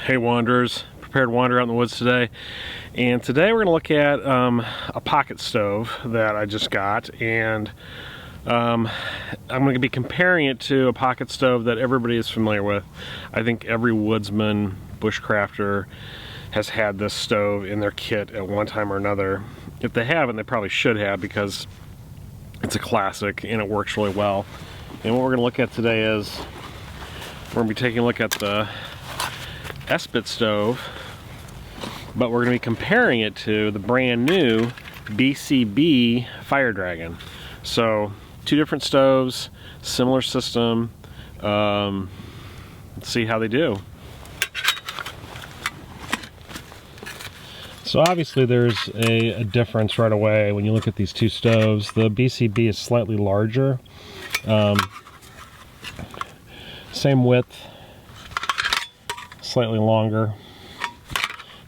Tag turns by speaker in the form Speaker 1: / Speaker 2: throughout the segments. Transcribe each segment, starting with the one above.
Speaker 1: Hey Wanderers, prepared to wander out in the woods today. And today we're going to look at a pocket stove that I just got, and I'm going to be comparing it to a pocket stove that everybody is familiar with. I think every woodsman, bushcrafter has had this stove in their kit at one time or another. If they haven't, they probably should have, because it's a classic and it works really well. And what we're going to look at today is we're going to be taking a look at the Esbit stove, but we're going to be comparing it to the brand new BCB Fire Dragon. So two different stoves, similar system. Let's see how they do. So obviously there's a difference right away when you look at these two stoves. The BCB is slightly larger, same width, slightly longer.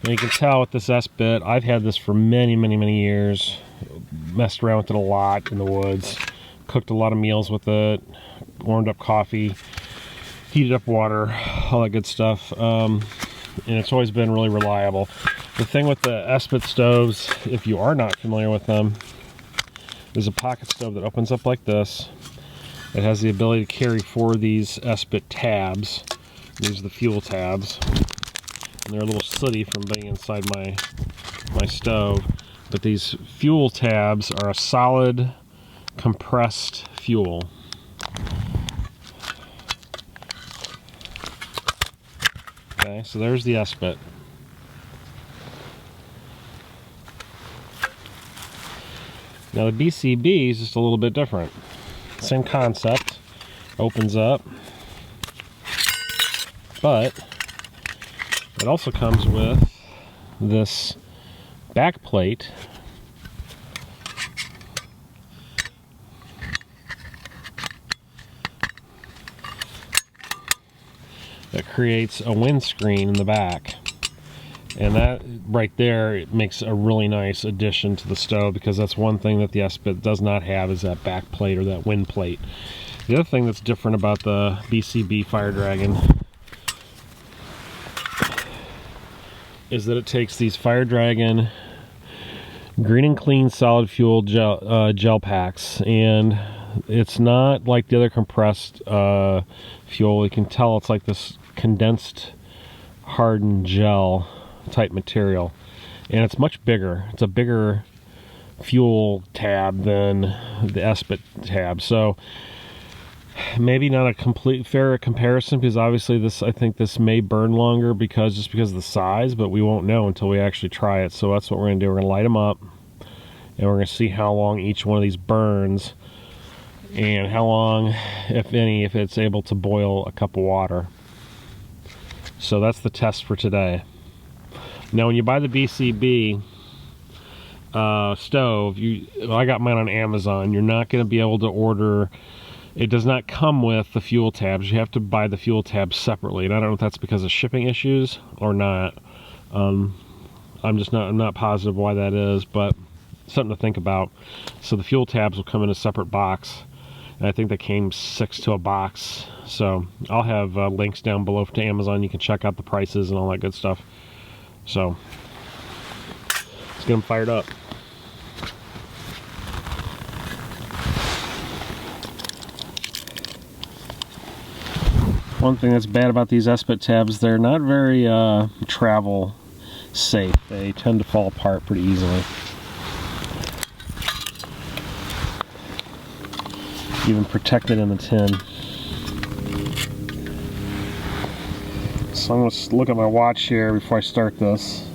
Speaker 1: And you can tell with this Esbit, I've had this for many years, messed around with it a lot in the woods, cooked a lot of meals with it, warmed up coffee, heated up water, all that good stuff, and it's always been really reliable. The thing with the Esbit stoves, if you are not familiar with them, is a pocket stove that opens up like this. It has the ability to carry 4 of these Esbit tabs. These are the fuel tabs, and they're a little sooty from being inside my stove, but these fuel tabs are a solid compressed fuel. Okay, so there's the Esbit. Now the BCB is just a little bit different. Same concept, opens up, but it also comes with this back plate that creates a windscreen in the back. And that right there, it makes a really nice addition to the stove, because that's one thing that the Esbit does not have, is that back plate or that wind plate. The other thing that's different about the BCB Fire Dragon is that it takes these Fire Dragon green and clean solid fuel gel packs, and it's not like the other compressed fuel. You can tell it's like this condensed hardened gel type material, and it's much bigger. It's a bigger fuel tab than the Esbit tab, so maybe not a complete fair comparison, because obviously this, I think this may burn longer just because of the size, but we won't know until we actually try it. So that's what we're going to do. We're going to light them up, and we're going to see how long each one of these burns, and how long, if any, if it's able to boil a cup of water. So that's the test for today. Now when you buy the BCB stove, I got mine on Amazon, you're not going to be able to order, it does not come with the fuel tabs. You have to buy the fuel tabs separately, and I don't know if that's because of shipping issues or not. I'm not positive why that is, but something to think about. So the fuel tabs will come in a separate box, and I think they came 6 to a box. So I'll have links down below to Amazon. You can check out the prices and all that good stuff. So let's get them fired up. One thing that's bad about these Esbit tabs, they're not very travel safe. They tend to fall apart pretty easily. Even protected in the tin. So I'm going to look at my watch here before I start this.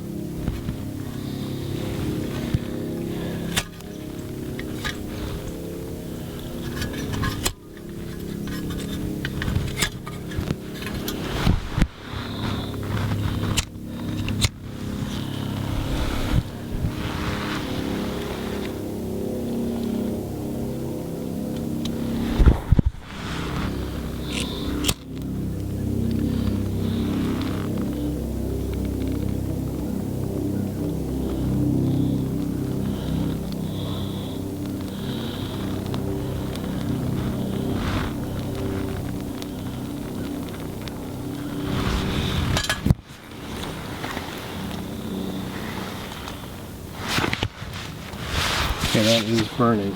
Speaker 1: Okay, that is burning.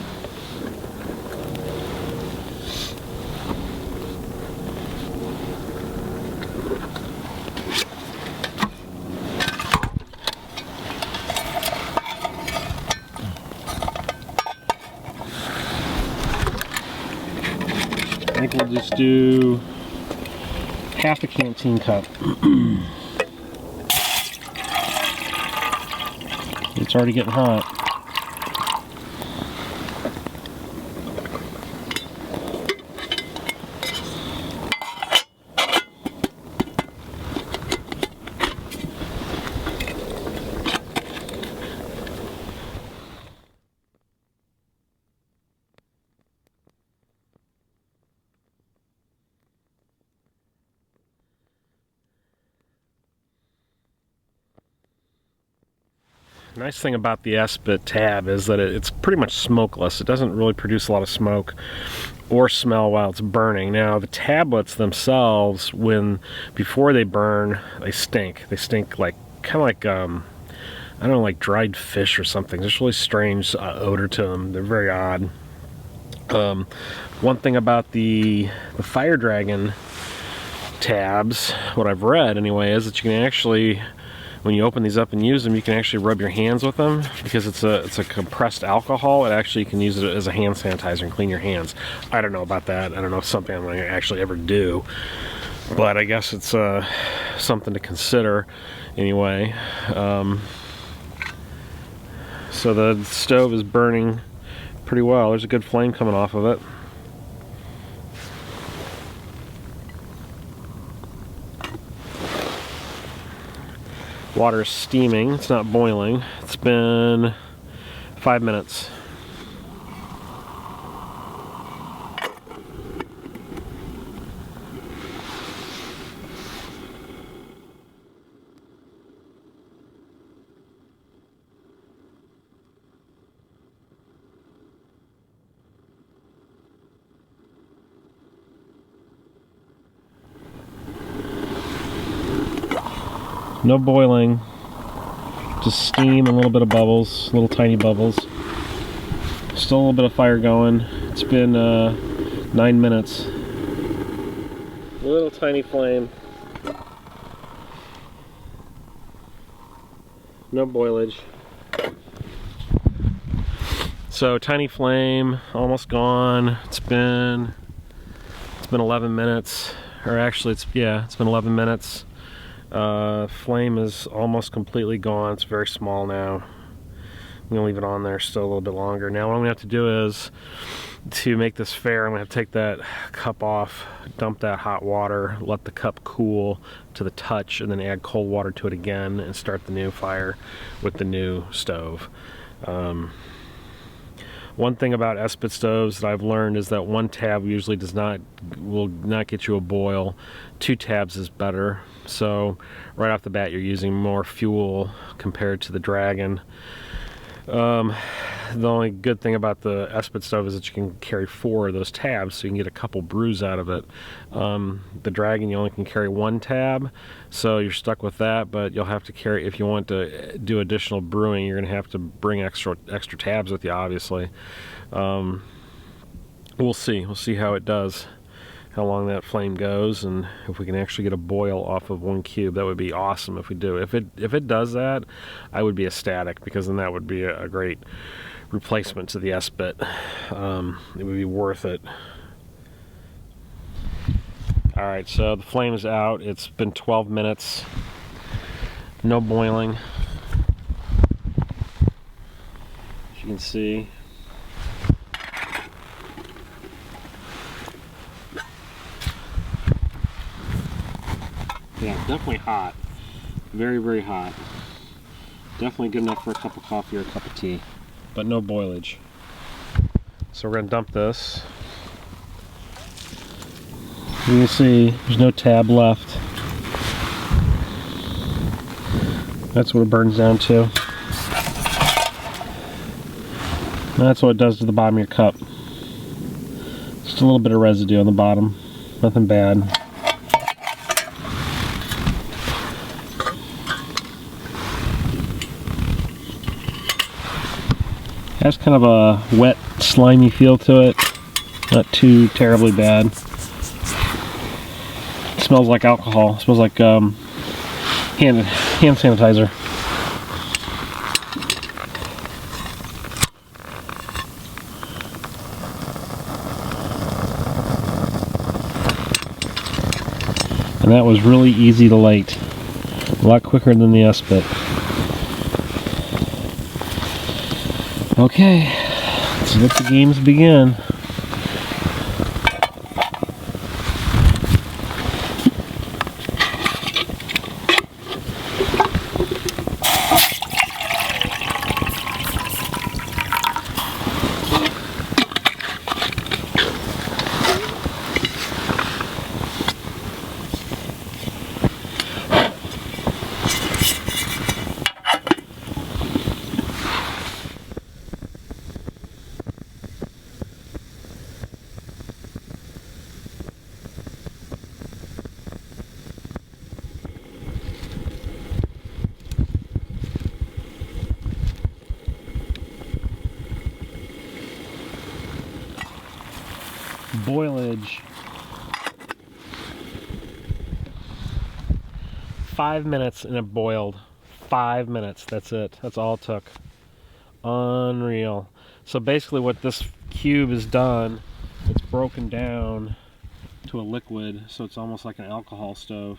Speaker 1: I think we'll just do half a canteen cup. It's already getting hot. Nice thing about the Esbit tab is that it's pretty much smokeless. It doesn't really produce a lot of smoke or smell while it's burning. Now the tablets themselves, before they burn, they stink. They stink like kind of like I don't know, like dried fish or something. There's really strange odor to them. They're very odd. One thing about the Fire Dragon tabs, what I've read anyway, is that you can actually, when you open these up and use them, you can actually rub your hands with them because it's a compressed alcohol. It actually, you can use it as a hand sanitizer and clean your hands. I don't know about that. I don't know if something I'm going to actually ever do, but I guess it's something to consider anyway. So the stove is burning pretty well. There's a good flame coming off of it. Water is steaming, it's not boiling. It's been 5 minutes. No boiling, just steam and a little bit of bubbles, little tiny bubbles. Still a little bit of fire going. It's been 9 minutes. Little tiny flame. No boilage. So tiny flame, almost gone. It's been 11 minutes, or actually it's been 11 minutes. Flame is almost completely gone. It's very small now. I'm gonna leave it on there still a little bit longer. Now what I'm gonna have to do is, to make this fair, I'm gonna have to take that cup off, dump that hot water, let the cup cool to the touch, and then add cold water to it again and start the new fire with the new stove. One thing about Esbit stoves that I've learned is that one tab usually will not get you a boil. 2 tabs is better. So right off the bat you're using more fuel compared to the Dragon. The only good thing about the Esbit stove is that you can carry 4 of those tabs, so you can get a couple brews out of it. The Dragon, you only can carry 1 tab, so you're stuck with that, but you'll have to carry, if you want to do additional brewing, you're going to have to bring extra tabs with you, obviously. We'll see how it does, how long that flame goes, and if we can actually get a boil off of 1 cube. That would be awesome if we do. If it does that, I would be ecstatic, because then that would be a great replacement to the Esbit. It would be worth it. Alright, so the flame is out. It's been 12 minutes. No boiling. As you can see. Yeah, definitely hot. Very, very hot. Definitely good enough for a cup of coffee or a cup of tea, but no boilage. So we're going to dump this. You can see there's no tab left. That's what it burns down to. And that's what it does to the bottom of your cup. Just a little bit of residue on the bottom. Nothing bad. Has kind of a wet, slimy feel to it. Not too terribly bad. It smells like alcohol. It smells like hand sanitizer. And that was really easy to light. A lot quicker than the Esbit. Okay, let's let the games begin. Boilage. 5 minutes and it boiled. 5 minutes, that's it. That's all it took. Unreal. So basically what this cube has done, it's broken down to a liquid, so it's almost like an alcohol stove.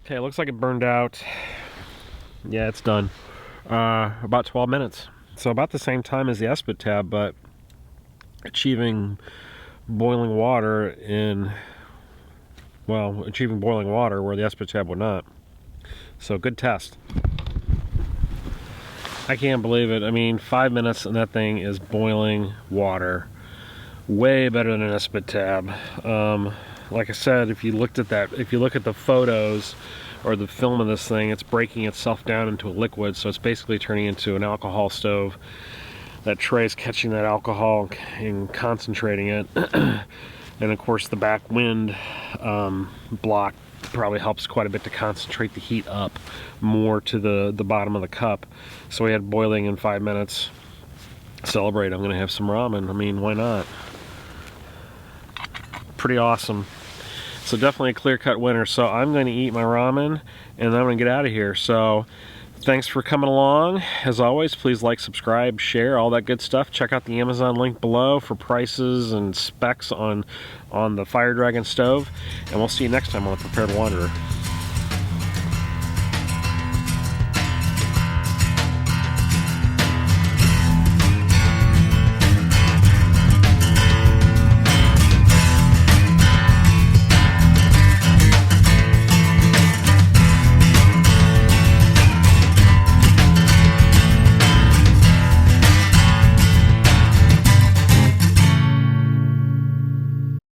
Speaker 1: Okay, it looks like it burned out. Yeah, it's done. About 12 minutes. So about the same time as the Esbit tab, but achieving boiling water achieving boiling water where the Esbit tab would not. So good test. I can't believe it. I mean, 5 minutes and that thing is boiling water. Way better than an Esbit tab. Like I said, if you look at the photos or the film of this thing, it's breaking itself down into a liquid, so it's basically turning into an alcohol stove. That tray is catching that alcohol and concentrating it. And of course the back wind block probably helps quite a bit to concentrate the heat up more to the bottom of the cup. So we had boiling in 5 minutes. Celebrate, I'm gonna have some ramen. I mean, why not? Pretty awesome. So definitely a clear-cut winner. So I'm going to eat my ramen and then I'm going to get out of here. So thanks for coming along. As always, please like, subscribe, share, all that good stuff. Check out the Amazon link below for prices and specs on the Fire Dragon stove. And we'll see you next time on The Prepared Wanderer.